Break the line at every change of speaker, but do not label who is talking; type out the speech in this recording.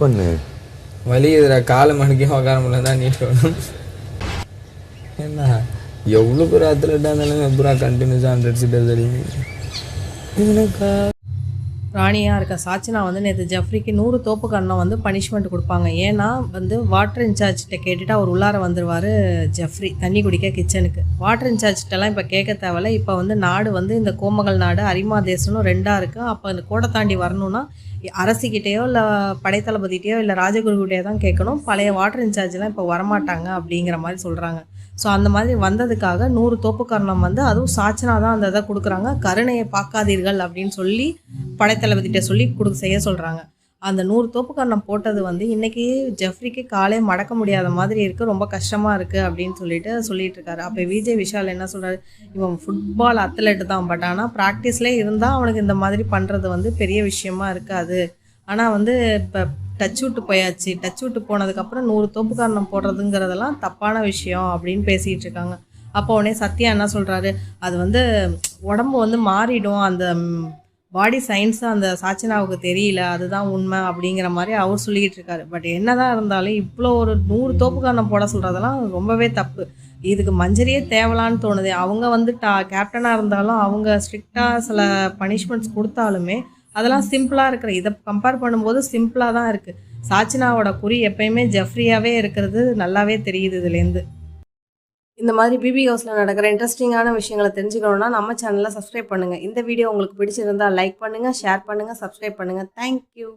பண்ணு
வலி எதிரா காலை மணிக்கு உட்கார முடியல தான் நீ சொல்லணும். என்ன எவ்வளோ பேர் அத்லெட்டாக இருந்தாலும் எப்படா கண்டினியூஸாக 100 சீட்டர் தெரியுங்க.
ராணியாக இருக்க சாச்சினா வந்து நேற்று ஜெஃப்ரிக்கு 100 தோப்பு கண்ணம் வந்து பனிஷ்மெண்ட் கொடுப்பாங்க. ஏன்னா வந்து வாட்டர் இன்சார்ஜ்கிட்ட கேட்டுட்டு அவர் உள்ளார வந்துடுவார் ஜெஃப்ரி தண்ணி குடிக்க கிச்சனுக்கு. வாட்டர் இன்சார்ஜ்கிட்டலாம் இப்போ கேட்க தேவையில்ல. இப்போ வந்து நாடு வந்து இந்த கோமகள் நாடு அரிமா தேசம்னு 2ஆக இருக்குது. அப்போ அந்த கோடை தாண்டி வரணும்னா அரசிக்கிட்டேயோ இல்லை படைத்தளபதிகிட்டையோ இல்லை ராஜகுருக்கிட்டேயோ தான் கேட்கணும். பழைய வாட்டர் இன்சார்ஜ்லாம் இப்போ வரமாட்டாங்க அப்படிங்கிற மாதிரி சொல்கிறாங்க. ஸோ அந்த மாதிரி வந்ததுக்காக 100 தோப்புக்கரணம் வந்து அதுவும் சாச்சனா தான் அந்த இதை கொடுக்குறாங்க. கருணையை பார்க்காதீர்கள் அப்படின்னு சொல்லி படைத்தளபதிகிட்ட சொல்லி செய்ய சொல்கிறாங்க. அந்த 100 தோப்புக்கரணம் போட்டது வந்து இன்றைக்கி ஜெஃப்ரிக்கு காலே மடக்க முடியாத மாதிரி இருக்குது, ரொம்ப கஷ்டமாக இருக்குது அப்படின்னு சொல்லிட்டு இருக்காரு. அப்போ விஜய் விஷால் என்ன சொல்கிறாரு, இவன் ஃபுட்பால் அத்லெட்டு தான், பட் ஆனால் ப்ராக்டிஸ்லேயே இருந்தால் அவனுக்கு இந்த மாதிரி பண்ணுறது வந்து பெரிய விஷயமா இருக்காது. ஆனால் வந்து இப்போ டச் விட்டு போயாச்சு, டச் விட்டு போனதுக்கப்புறம் 100 தோப்புக்கரணம் போடுறதுங்கிறதெல்லாம் தப்பான விஷயம் அப்படின்னு பேசிகிட்டு இருக்காங்க. அப்போ உடனே சத்யா என்ன சொல்கிறாரு, அது வந்து உடம்பு வந்து மாறிடும், அந்த பாடி சயின்ஸு அந்த சாச்சனாவுக்கு தெரியல, அதுதான் உண்மை அப்படிங்கிற மாதிரி அவர் சொல்லிக்கிட்டு இருக்காரு. பட் என்னதான் இருந்தாலும் இவ்வளோ ஒரு 100 தோப்புக்கரணம் போட சொல்கிறதெல்லாம் ரொம்பவே தப்பு. இதுக்கு மஞ்சரியே தேவலான்னு தோணுது. அவங்க வந்து கேப்டனாக இருந்தாலும் அவங்க ஸ்ட்ரிக்டாக சில பனிஷ்மெண்ட்ஸ் கொடுத்தாலுமே அதெல்லாம் சிம்பிளாக இருக்கிற இதை கம்பேர் பண்ணும்போது சிம்பிளாக தான் இருக்குது. சாச்சினாவோட குறி எப்பயுமே ஜெஃப்ரியாகவே இருக்கிறது நல்லாவே தெரியுது இதுலேருந்து. இந்த மாதிரி பிபி ஹவுஸில் நடக்கிற இன்ட்ரெஸ்டிங்கான விஷயங்களை தெரிஞ்சுக்கணுன்னா நம்ம சேனலை சப்ஸ்கிரைப் பண்ணுங்கள். இந்த வீடியோ உங்களுக்கு பிடிச்சிருந்தால் லைக் பண்ணுங்கள், ஷேர் பண்ணுங்கள், சப்ஸ்கிரைப் பண்ணுங்கள். தேங்க்யூ.